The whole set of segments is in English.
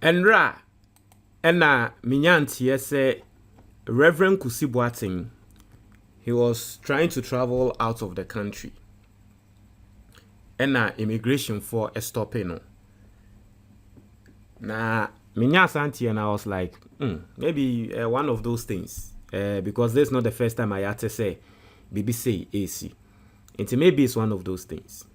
Enra ena minyantie say Reverend Kusi Boateng, he was trying to travel out of the country. Ena immigration for a stopping no. Na minyantie and I was like, maybe one of those things. Because this is not the first time I had to say BBC AC. And maybe it's one of those things.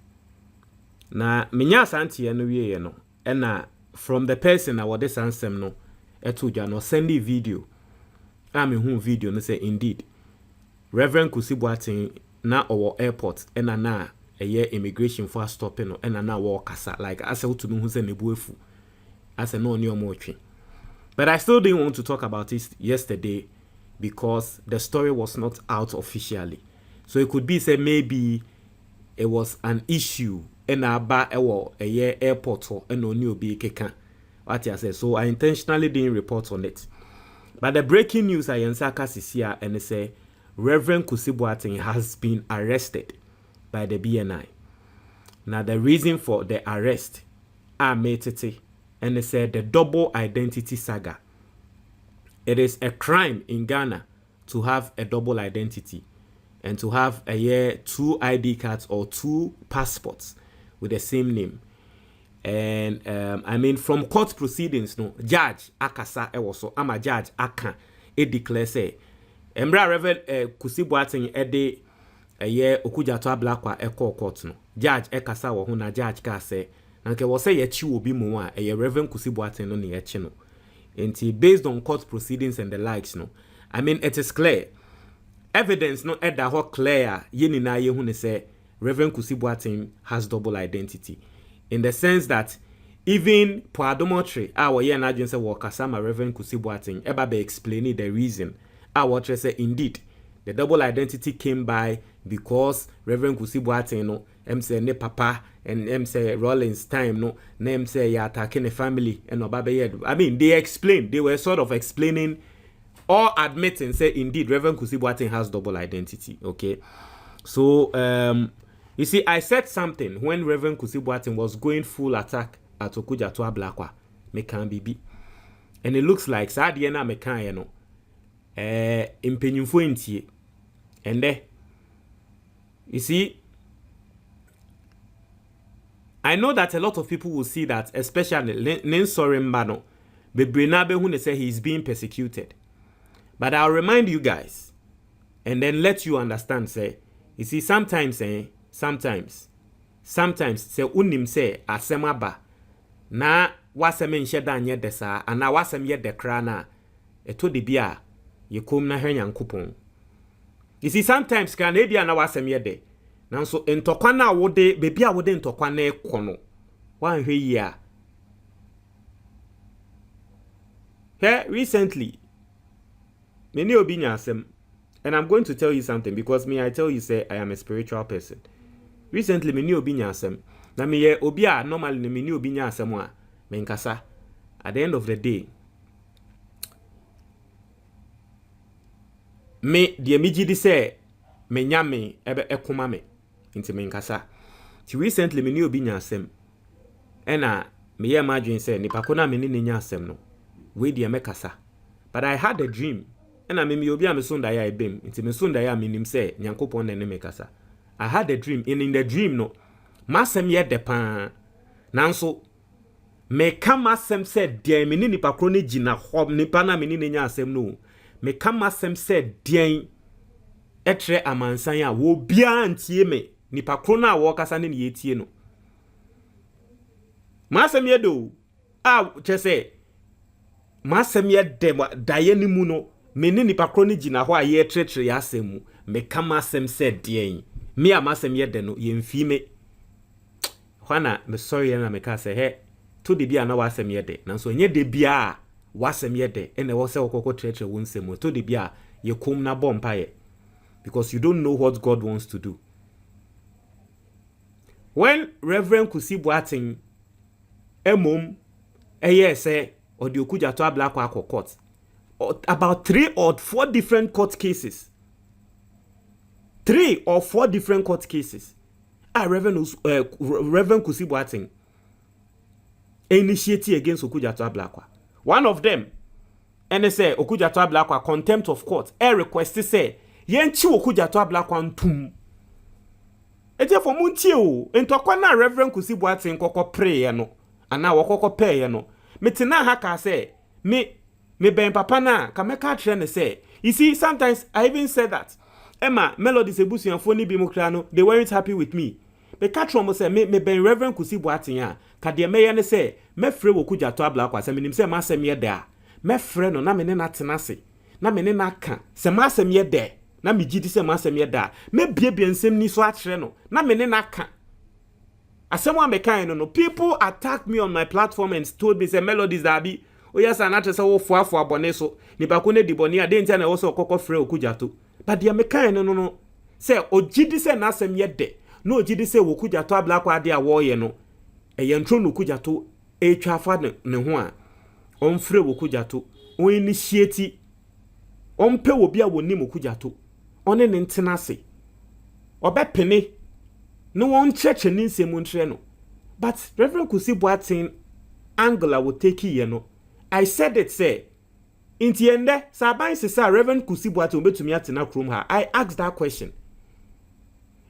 Na minyantie no we no. Ena from the person I was this answer no. Etuja no send the video. I'm in video no say indeed Reverend Kusi Boateng na our airport ena na a year immigration for stopping no ena na walk kasa like I said to me who say nebuefu as a no new mochi. But I still didn't want to talk about it yesterday because the story was not out officially. So it could be say maybe it was an issue ena ba a year airport or eno new be keka. What I said. So I intentionally didn't report on it. But the breaking news I is here and they say Reverend Kusi Boateng has been arrested by the BNI. Now the reason for the arrest are made and they said the double identity saga. It is a crime in Ghana to have a double identity and to have two ID cards or two passports with the same name. And I mean from court proceedings no judge akasa ewoso ama judge aka declare say Embra Reverend Kusi Boateng ede okujato ablakwa court no judge ekasa wo ho na judge ka say nanke wo say yechi obi mu a Reverend Kusi Boateng no ne yechi no enti based on court proceedings and the likes no I mean it is clear evidence no eda ho clear ye ni na ye hu ne say Reverend Kusi Boateng has double identity. In the sense that even Poadomotri, our year na say Wakasama Reverend Kusi Boateng, eba be explaining the reason. Our say indeed the double identity came by because Reverend Kusi Boateng no, say ne papa and say Rollins time no, name say ya attacking the family and obabe. I mean they were sort of explaining or admitting say indeed Reverend Kusi Boateng has double identity. Okay, so you see, I said something when Reverend Kusi Boateng was going full attack at Okujato Ablakwa, Mekan Bibi. And it looks like Sadiena Mekan, you know, impenyumfo intie. And there, you see, I know that a lot of people will see that, especially Nensorim Mbano, Bebrinabe when they say he's being persecuted. But I'll remind you guys, and then let you understand, say, you see, sometimes say unim say asema ba na wasem nhyeda nye desa ana wasem ye dekra na eto de bia ye kom na hwe Nyankopon. You see sometimes kan e bia na wasem ye de nanso ntokwa na wode bebi a wode ntokwa na ekono wan hwe yi a recently many obi nya asem. And I'm going to tell you something because I tell you say I am a spiritual person. Recently, me ni obi nya asem. Na me ye obi a normally me ni obi nya asem a me nkasa. At the end of the day, me the emiji say me nya me ebe ekoma me inti me nkasa. Ti recently me ni obi nya asem. Ena me ye imagine say nipa ko na me ni nya asem no. We de me kasa. But I had a dream. And I mean, obi am sunda ya ebem. Inti me sunda ya minim say Nyankopon na ne me kasa. I had a dream. And in the dream, no, masem ye depan. Nanso, me kam masem said, dear, me ni pa kroni jina hob, nipa na me ni nya asem no. Me kam masem said, dear, etre amansanya, wo bia antie me, nipa krona wo kasa ne ye tie no. Masem ye do, chese, masem ye de, daye ni mu no, me ni nipa kroni jina ho a ye tretre ya asem mu, me kam masem said, dear, me a masem ye de no ye mfi me hwana me sorry na me ka say he to de bia na wasem ye de nanso nye de bia wasem ye de ene wo se okoko tretre wo nsem to de bia ye kom na bompa ye because you don't know what God wants to do. When Reverend Kusi Boateng emom say or the okujato ablakwa court about 3 or 4 different court cases. 3 or 4 different court cases. Reverend Kusi Boateng initiative against Okudjato Ablakwa. One of them, and they say Okudjato Ablakwa contempt of court. A request to say yenchi Okudjato Ablakwa ntum. Ete for muntie o entokwa na Reverend Kusi Boateng koko pray no ana wokoko pay no. Metina ha ka say me ben papa na ka meka trend say. You see, sometimes I even said that Emma Melodies ebusuafo ni bi mu kra no, they weren't happy with me. Be catch from say me ben Reverend Kusi Boateng a ka de me ye ne say me frɛ Okudjato Ablakwa say menim say ma asɛm ye da me frɛ no na me ne na tenase na me ne na ka say ma asɛm ye da na me gidi say ma asɛm ye da me biebie nsɛm ni so akyerɛ no na me ne na ka asɛm wa me kan no people attacked me on my platform and told me say Melodies abi o yes an atrese wo foafo abone so ni ba ko ne di bone ade ntia na wo so kokko frɛ Okudjato but de me kan no say ogidi say na asɛm ye de na ogidi say Okudjato Ablakwa ade a wo ye no yentro no Okudjato etwa afa ne ho a onfrɛ Okudjato on initiate onpe obi a wonim Okudjato one ne ntenase obepene no won church ni nsɛm ntrɛ no but Reverend Kusi Boateng angle will take here no I said it say inti ende saban sisa Reverend Kusi Boateng obetumi atena krom ha I asked that question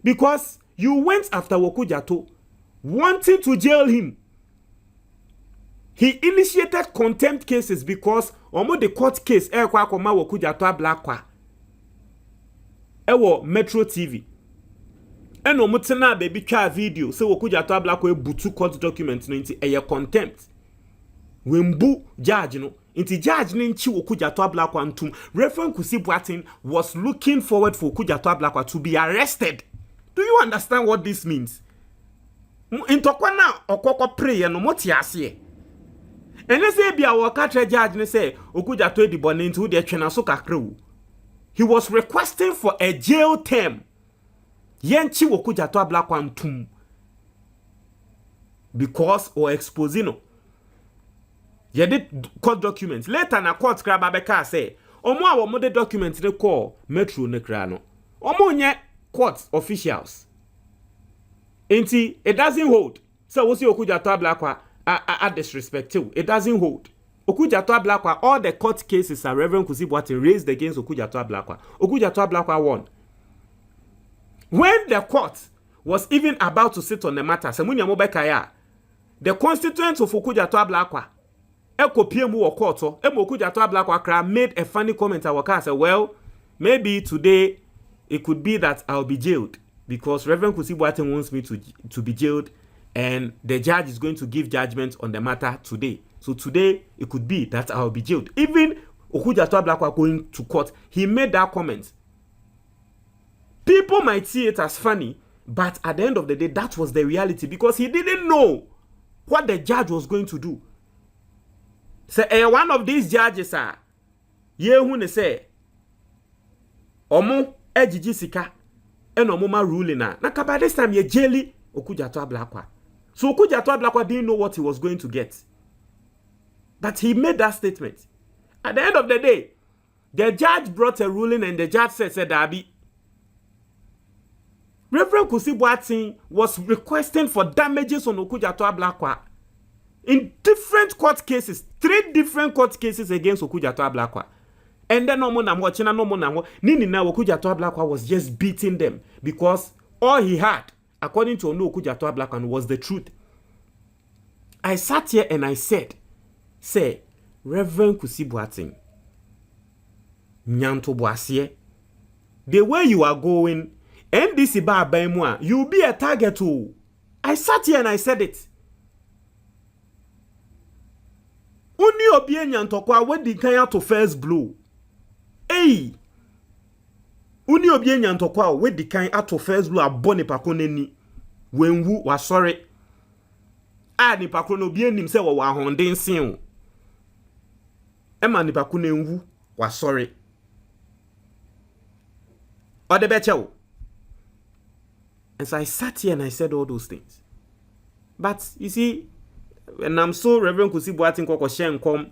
because you went after Okudjato wanting to jail him. He initiated contempt cases because omo the court case kwa akoma Okudjato Ablakwa ewo Metro TV eno mutena baby twa video say Okudjato Ablakwa ebutu court document no nti eye contempt wembu judge no nti judge no nchi Okudjato Ablakwa ntum. Reverend Kusi Boateng was looking forward for Okudjato Ablakwa to be arrested. Do you understand what this means? Intokwa na okoko pray no moti ase. Ene say bia wo ka tre judge ne say Okudjato edi bone nti wo de twena so kakra. He was requesting for a jail term. Yenchi Okudjato Ablakwa ntum. Because or exposing no. Ye did court documents. Later na court kra babeka say omo a wo mo de documents ne call Metro ne kra no. Omo nye court officials. Enti it doesn't hold. So we see Okudjato Ablakwa are disrespectful. It doesn't hold. Okudjato Ablakwa, all the court cases are Reverend Kusi Boateng raised against Okudjato Ablakwa. Okudjato Ablakwa won. When the court was even about to sit on the matter, the constituents of Okudjato Ablakwa, Okudjato Ablakwa made a funny comment at said, well, maybe today it could be that I'll be jailed because Reverend Kusi Boateng wants me to be jailed and the judge is going to give judgment on the matter today. So today it could be that I'll be jailed. Even Okudjato Ablakwa going to court, he made that comment. People might see it as funny, but at the end of the day, that was the reality because he didn't know what the judge was going to do. So one of these judges are ye say omo ejiji sika eno omo ruling na by this time ye jaili Okudjato Ablakwa. So Okudjato Ablakwa didn't know what he was going to get. But he made that statement. At the end of the day, the judge brought a ruling and the judge said Abi. Reverend Kusi Boateng was requesting for damages on Okudjato Ablakwa in different court cases, 3 different court cases against Okudjato Ablakwa. And then Nini na Okudjato Ablakwa was just beating them because all he had, according to Okudjato Ablakwa, was the truth. I sat here and I said, say, Reverend Kusi Boateng, Nyanto Boasie, the way you are going, NDC ba baimwa, you'll be a target too. I sat here and I said it. Uni obie Nyantokwa wedi kanya to first blow. Hey! Uni obie Nyantokwa wedi kanya to first blow abone pakone ni. Wenwu wa sorry. Ni pakone obie nim se wa honden sin. Ema ni pakone nwu wa sorry. Odebechewo. And so I sat here and I said all those things. But you see, when I'm so Reverend Kusi Boateng koko share come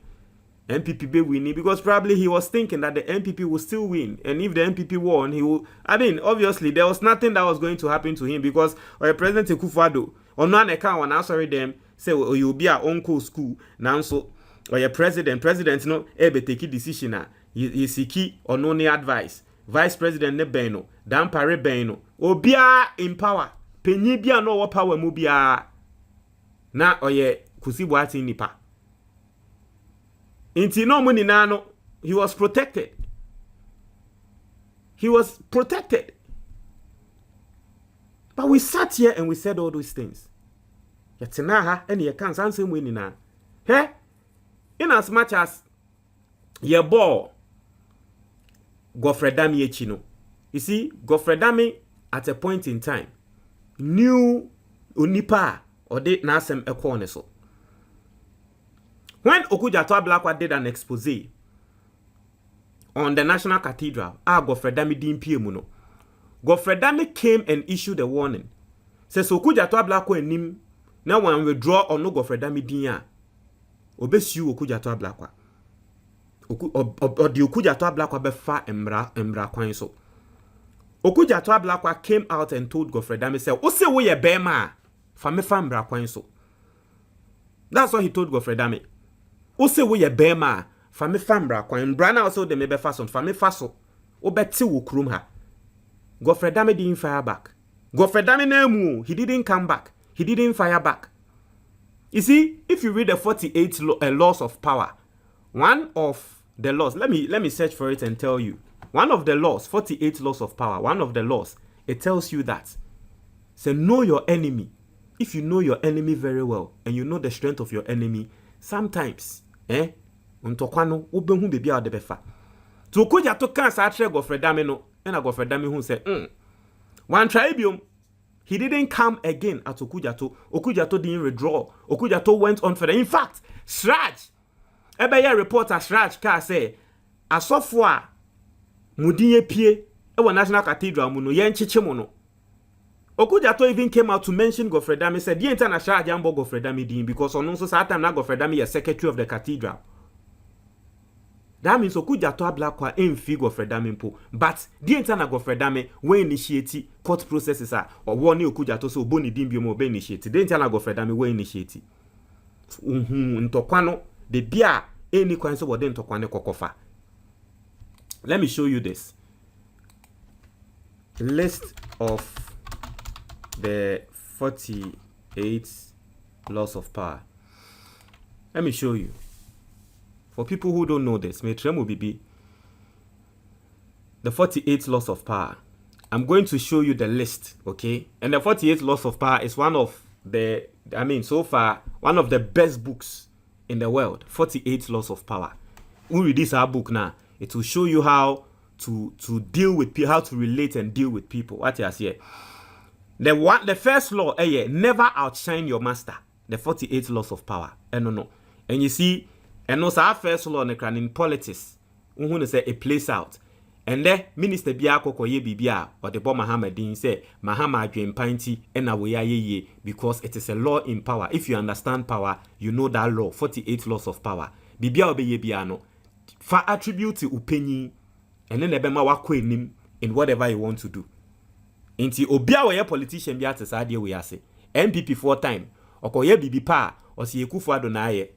MPP be winning because probably he was thinking that the MPP will still win, and if the MPP won, he will. I mean, obviously there was nothing that was going to happen to him because President Akufo-Addo on one account when I sorry them say you be a uncle school now so or your president no ebe take decision he seeki or no ni advice vice president ne ben no dan pare ben no obia in power penyi bia no wo power mu bia na oye Kusi Boateng nipa inti no mu ni na no he was protected. But we sat here and we said all those things. Yetena ha and ye can answer we ni na. He in as much as ye ball Gofredami Echino. You see, Gofredami at a point in time knew Unipa or did Nasem Ekoneso. When Okujato Ablakwa did an expose on the National Cathedral, Gofredami din Piemuno. Gofredami came and issued a warning. Says Okujato Ablakwa nim now one withdraw or no Gofredami din Obesu Okujato Ablakwa. Or the Okujato Ablakwa befa embra kwan so. Okujato Ablakwa came out and told Gofredami, say, "Ose wo ye bema fa me fa embra kwan so." That's what he told Gofredami. Ose wo ye bema fa me fa embra kwan. Brana also de me be fason fa me faso. Obeti wo krum ha. Gofredami didn't fire back. Gofredami nemu, he didn't come back. He didn't fire back. You see, if you read the 48 laws of power, one of the laws, let me search for it and tell you. One of the laws, 48 laws of power, one of the laws, it tells you that. Say, know your enemy. If you know your enemy very well, and you know the strength of your enemy, sometimes, untokwano, ubehu bebi a debefa. To kuja to kan sa tre Gofredami no, and a Gofredami who say, one tribune, he didn't come again at Okujato. Okujato didn't withdraw. Okujato went on further. In fact, Sraj, Ebeye reporter Sraj ka say, asofwa mudinye pie ewa National Cathedral muno yen chiche muno. Okujato even came out to mention Gofredami, said the entire Sraj ambo Gofredami din because on also that time na Gofredami is secretary of the cathedral. That means Okujato Ablakwa enfi Gofredami mpo, but the entire Gofredami we initiate court processes or one Okujato so boni din bi mo be initiate. The entire Gofredami we initiate. Ntokwano the bia any kwan so wode ntokwane kokofa. Let me show you this list of the 48 laws of power. Let me show you. For people who don't know this, the 48 laws of power. I'm going to show you the list, okay? And the 48 laws of power is one of the, so far, one of the best books in the world. 48 laws of power. When we read this our book now, it will show you how to deal with people, how to relate and deal with people. What you see? The first law, never outshine your master. The 48 laws of power. No. And you see, and also our first law in politics, we say a place out. And then Minister Biako koye bibia or the Bob Mahamadin say Mahama Adwin Panti and ye because it is a law in power. If you understand power, you know that law, 48 laws of power. Bibia obeye biano. For attribute to upenyi and then ebema wakwe nim in whatever you want to do. Inti obia we politician bia tesade we ase. MPP 4 time. Okoye bibi pa or si Ekufuado na aye.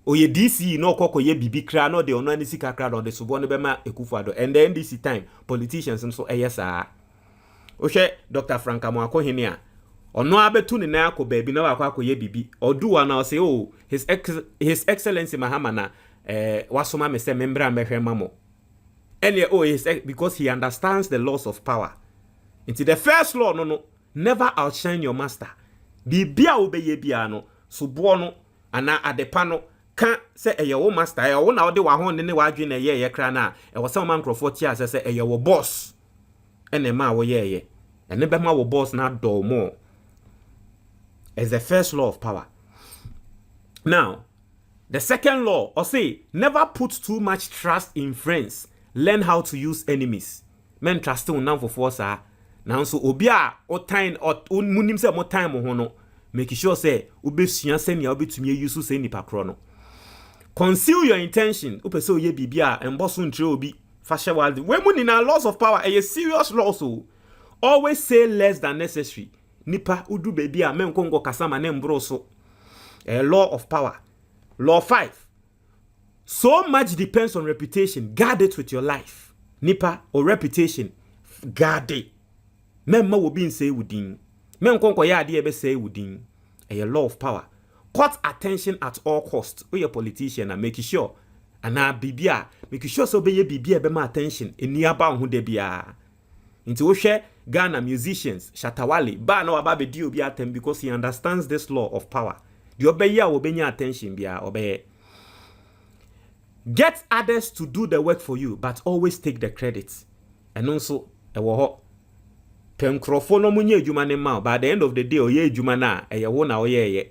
Oye DC no koko ye bibi kra no de ono ani sika kra no de subo no bema Ekufuado and then this time politicians so eyesa ohwe Dr. Frank Amwako hene a ono abetu ne na akọ baabi na wakọ ye bibi oduwa na say oh his excellency Mahama na wasoma me say membra mehwe mamo and because he understands the laws of power. Into the first law no never outshine your master. Bibia obeye bia no subo no ana adepa no ka say eyewo master eyewo na ode wa hon ne wadwe na ye kra na e wo some microphone tia say eyewo boss ene ma wo ye ene be ma wo boss na do more as the first law of power. Now the second law or say never put too much trust in friends, learn how to use enemies. Men trust on now for force now so obia o time or munim say mo time ho no make sure say obesua say ne obetumi use say nipa kro no. Conceal your intention. Upese oye bibia emboso ntre obi fashe waldi. We mu ni na laws of power a serious law so. Always say less than necessary. Nipa udu baby a menkongo kasama ne mbro so. A law of power. Law 5. So much depends on reputation. Guard it with your life. Nipa or reputation. Guard it. Memma will be in say within. Men konko ya ade ebe say within. A law of power. Court attention at all costs. We a politician and make sure. And na bibia. Make sure so be ye bibia be ma attention. In niaba on who de bia. Into we share Ghana musicians. Shatawale. Ba no ababe di obi atem because he understands this law of power. The obeya will be attention bia obey. Get others to do the work for you, but always take the credit. And also, penkrofo no munye ejuma ne ma, by the end of the day, oye ejuma na, wo na oye.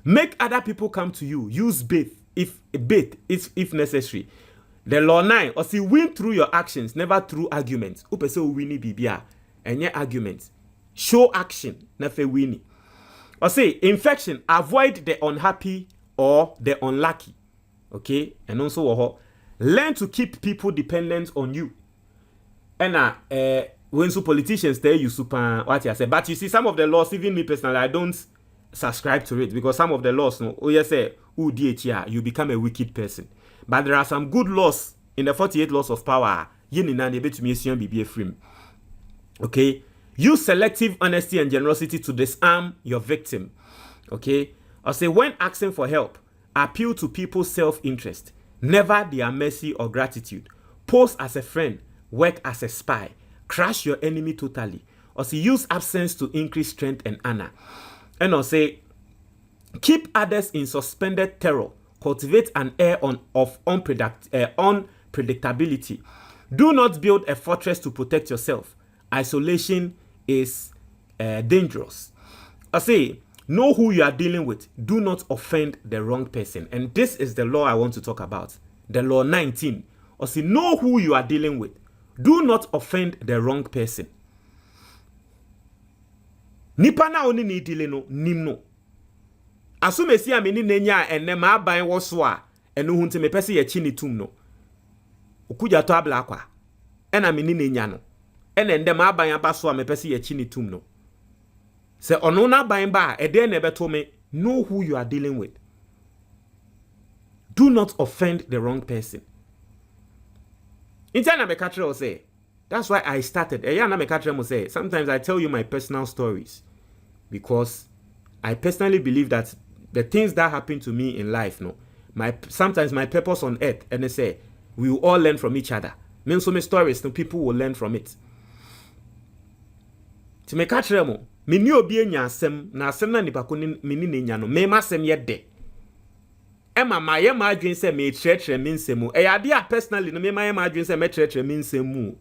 Make other people come to you. Use bait if necessary. The law 9, or see win through your actions, never through arguments. Upe se wini bibia, enye arguments. Show action, nefe wini. Or say infection, avoid the unhappy or the unlucky. Okay, and also learn to keep people dependent on you. And when some politicians tell you super what you say, but you see some of the laws, even me personally, I don't subscribe to it because some of the laws, no, you say, you become a wicked person. But there are some good laws in the 48 laws of power. Okay, use selective honesty and generosity to disarm your victim. Okay, or say when asking for help, appeal to people's self-interest, never their mercy or gratitude. Pose as a friend, work as a spy, crush your enemy totally. Or say use absence to increase strength and honor. And or say keep others in suspended terror, cultivate an air of unpredictability. Do not build a fortress to protect yourself. Isolation is dangerous. I say, know who you are dealing with. Do not offend the wrong person. And this is the law I want to talk about. The law 19. Or say, know who you are dealing with. Do not offend the wrong person. Nipa na oni ni dile no nimno. Asume si ameni nenya enne ma aban wo so a eno hunte me pese ye chi ni tum no. Okuja to abla kwa. Ena meni nenya no. Ene ndem aban aba so a me pese ye chi ni tum no. Se ono na aban ba e de na beto me, know who you are dealing with. Do not offend the wrong person. Intana me catcher say, that's why I started. Eyana me catcher mo say, sometimes I tell you my personal stories because I personally believe that the things that happen to me in life, no, sometimes my purpose on earth, and they say we will all learn from each other. Mean so many stories, no, people will learn from it. To me catch them, me ni obi enya asem na asem na nipa ko ni ni nya no me ma asem ye de. Emma ma ye ma adwen se me trechre me nsemu. E ya de a personally no me ma ye ma adwen se me trechre me nsemu.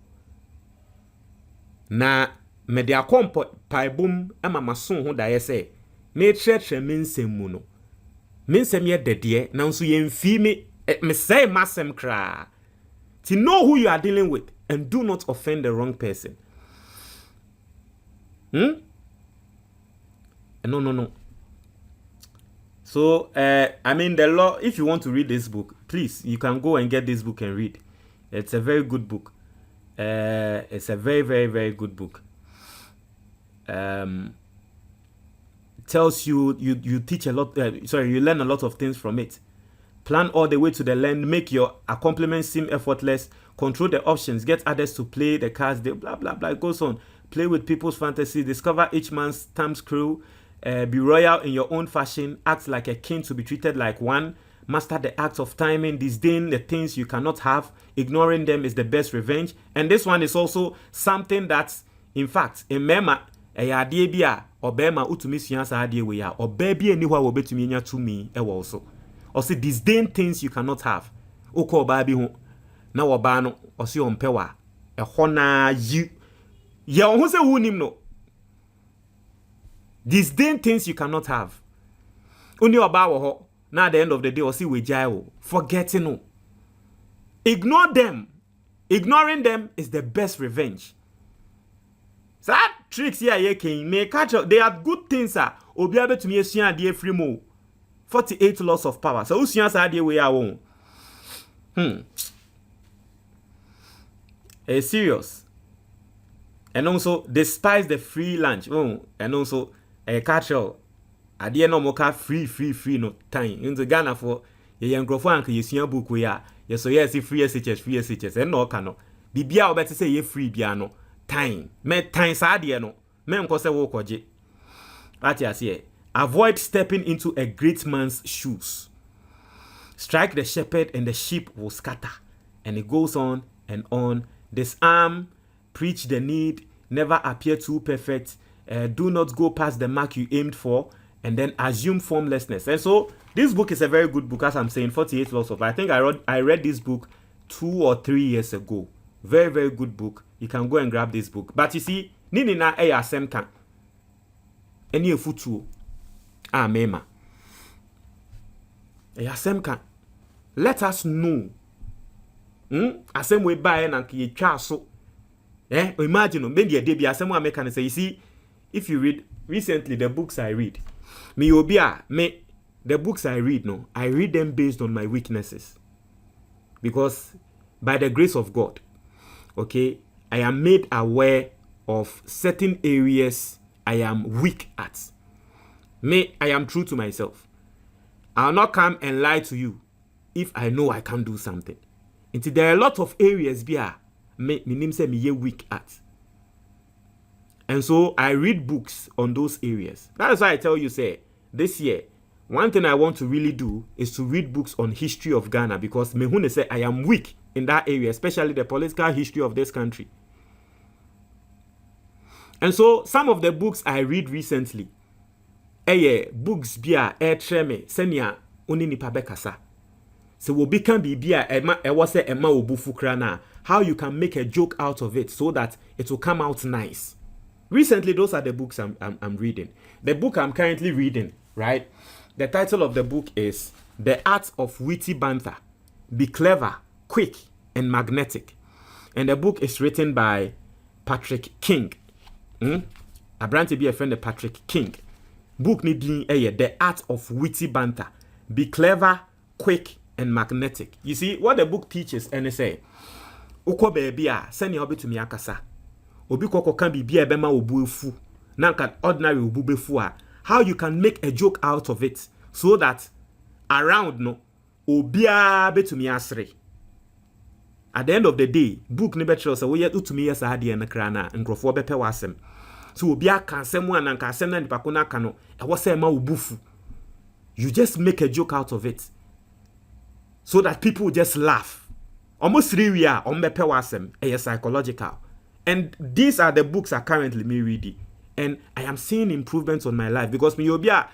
Na me de akompo paibum emma mason ho da ye se me trechre me nsemu no. Me nsem ye de na nso ye mfi me say masem kra. To know who you are dealing with and do not offend the wrong person. No. So, I mean, the law, if you want to read this book, please, you can go and get this book and read. It's a very good book. It's a very, very, very good book. Tells you teach a lot, you learn a lot of things from it. Plan all the way to the land, make your accomplishments seem effortless, control the options, get others to play the cards, blah, blah, blah, it goes on. Play with people's fantasy, discover each man's time screw, be royal in your own fashion, act like a king to be treated like one, master the act of timing, disdain the things you cannot have, ignoring them is the best revenge. And this one is also something that, in fact, in Mema, ade bia obema utumi suansa ade we ya obabi ani hwa wo betumi nya to me e wo so o say disdain things you cannot have okọ oba bi ho na wo ba no o say ompewa e ho na yi ye ho say wunim no disdain things you cannot have oni oba wo ho na at the end of the day o say we jai wo forgetting no ignore them. Ignoring them is the best revenge. So that tricks here you can make catch up. They are good things obi abe to me esua ade free mo 48 laws of power. So usua sa ade we awon. It's serious. And also despise the free lunch. And also catch up. Ade no moka free no time. In the Ghana for ye nkrofo anka yesua book we a ye so yes free SHS and no ka no. Bibia obeti say ye free bia no time. Me time sa ade no. Me nko se wo koje. Ati ase avoid stepping into a great man's shoes. Strike the shepherd and the sheep will scatter. And it goes on and on. Disarm, preach the need, never appear too perfect, do not go past the mark you aimed for, and then assume formlessness. And so this book is a very good book, as I'm saying, 48 Laws of Life. I think I read this book 2 or 3 years ago. Very, very good book. You can go and grab this book. But you see, nini na eya semka. Eni efutu. Mema. Eya semka. Let us know. Asem we buy na ki twa so. Imagine maybe a day be asem we make say you see, if you read recently the books I read, the books I read, I read them based on my weaknesses. Because by the grace of God, okay, I am made aware of certain areas I am weak at. I am true to myself. I'll not come and lie to you if I know I can't do something. Until there are a lot of areas me weak at. And so I read books on those areas. That is why I tell you, say, this year, one thing I want to really do is to read books on history of Ghana, because me say I am weak in that area, especially the political history of this country. And so some of the books I read recently, books treme senia oni nipa bekasa. So we become ema obufu krana. How you can make a joke out of it so that it will come out nice. Recently, those are the books I'm reading. The book I'm currently reading, right? The title of the book is The Art of Witty Banter. Be clever, quick, and magnetic. And the book is written by Patrick King. I brand to be a friend of Patrick King. Book ni The Art of Witty Banter. Be clever, quick, and magnetic. You see, what the book teaches, and it say, Uko baby send your to me akasa. Obi koko can be bema obuefu. Nanka ordinary obubefu. How you can make a joke out of it so that around no obia be to me asre. At the end of the day, book ni betro say we yet to me yesa hade na krana nkrofo bepe wasem. So obia kan semu ananka asem na nipa kona ka no e wo say ma obufu. You just make a joke out of it so that people just laugh. Almost 3 years on bepe wasem psychological. And these are the books I currently me reading. And I am seeing improvements on my life because me obia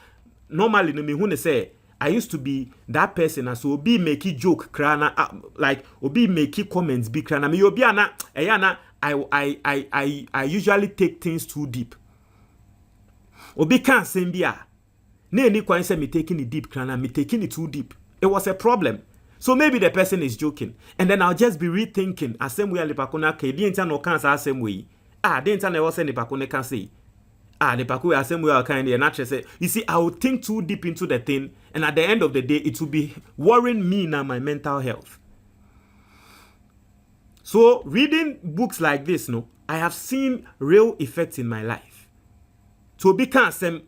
normally no me who say I used to be that person as obi make joke krana like obi make comments be krana me obia na I usually take things too deep. Obi can say bia na any kwan say me taking it deep krana me taking it too deep. It was a problem. So maybe the person is joking, and then I'll just be rethinking. Asem we alipakuna ke di enta no kansa asem we. Di enta na wose nipakune kan say. Nipaku asem we al kind and actually say. You see, I will think too deep into the thing, and at the end of the day, it will be worrying me now my mental health. So reading books like this, I have seen real effects in my life. To be asem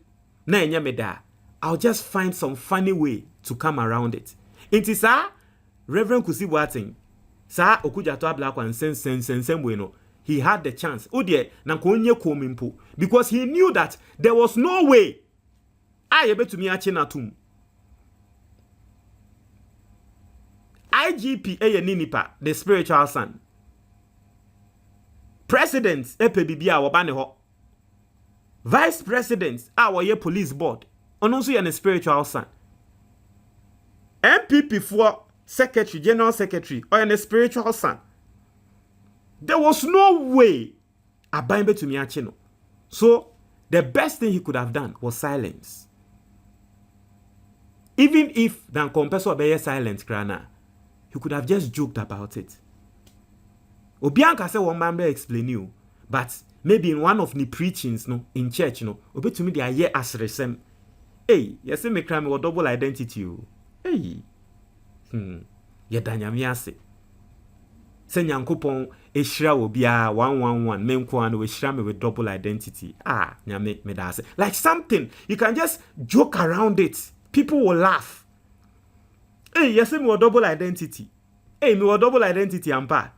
na enyameda, I'll just find some funny way to come around it. Inti sa Reverend Kusi Boateng, sa okuja to abla kwa nsen we no. He had the chance. Odie na konye komimpo because he knew that there was no way I able to me achenatum. IGP ninipa, the spiritual son. President bibia wobane ho. Vice president ye police board. Ononso ye spiritual son. MPP for secretary, general secretary, or a spiritual son. There was no way Abambe to me. So the best thing he could have done was silence. Even if Dan Compeso be silent, Krana, he could have just joked about it. Obianka say one man explain you, but maybe in one of the preachings, in church, obi to me they are here as resem. Hey, you say me crime or double identity. Hey, ye danyamiase. Say nyankopon eshira wo bia 111 menko an we shira me with double identity. Nyame me da say. Like something you can just joke around it. People will laugh. Hey, yes, me with double identity. Hey, me with double identity ampa.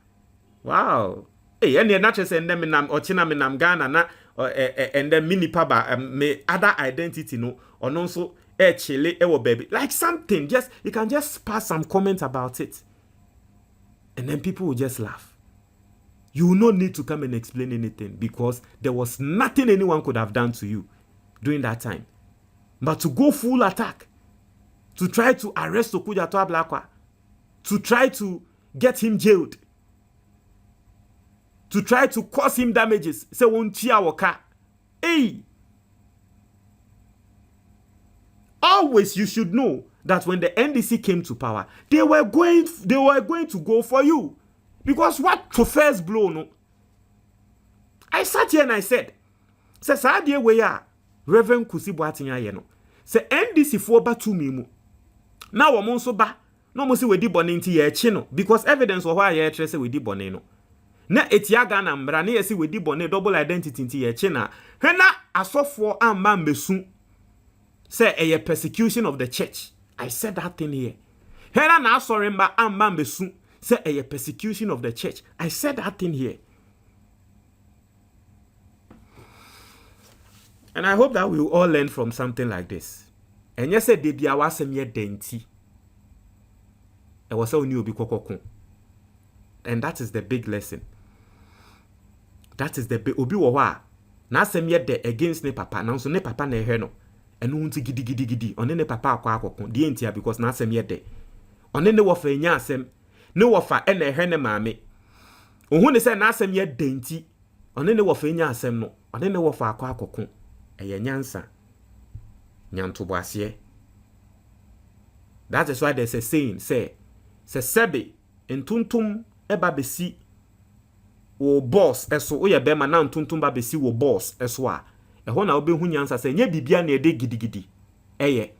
Wow. Hey, and not just send them in Ochina minam Ghana na and then mini paba me other identity no or no so chile baby. Like something, just you can just pass some comments about it. And then people will just laugh. You will not need to come and explain anything because there was nothing anyone could have done to you during that time. But to go full attack, to try to arrest Okuja Toablakwa, to try to get him jailed, to try to cause him damages, say won't cheer waka. Hey! Always you should know that when the NDC came to power, they were going to go for you. Because what to first blow no? I sat here and I said, say sadie we ya Reverend Kusi Boateng ye no. Say NDC for ba to me mu. Now wo mo so ba, no mo se we di bone nti ye chi no because evidence wo hwa ye tre say we di bone no. Na etiaga na mbra na ye se we di bone double identity nti ye chi na. Hwe na asofo amma mbesu. Say a persecution of the church. I said that thing here. Hena na sorry mba amba mbesu say a persecution of the church. I said that thing here. And I hope that we will all learn from something like this. And yes, said debi awasem ye denti. E was only obi kokoko. And that is the big lesson. That is the big obi wo wa. Na asem ye de against ne papa. Na so ne papa na ehwe no. Enu nti gidi one ne papa akwa akoko die ntia because na asem ye de one ne wofa nya asem ne wofa e na ehwe ne maame ohun ne se na asem ye de nti one ne wofa nya asem no one ne wofa akwa akoko eye nyansa nyantobo ase. That is why there's a saying say sebe entuntum eba besi wo boss eso wo ye be ma na entuntum ba besi wo boss eso a ehona na obehu nyansa se nya bibia na ede gidigidi eye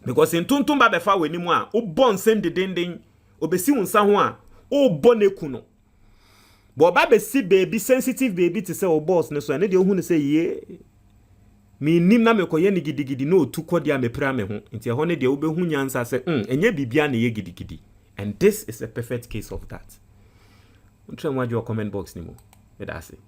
because entuntum ba befa wanimu a wo bon sem dedenden obesi wonsa ho a wo boneku no bo ba besi baby sensitive baby to say wo boss ne so ne de ohunu say ye mi nim na mekoye ni gidigidi no otukọ dia mepra me ho nti ehona de obehu nyansa se enya bibia na ye gidigidi. And this is a perfect case of that. Untwe mwaji wa comment box ni mo. That's it.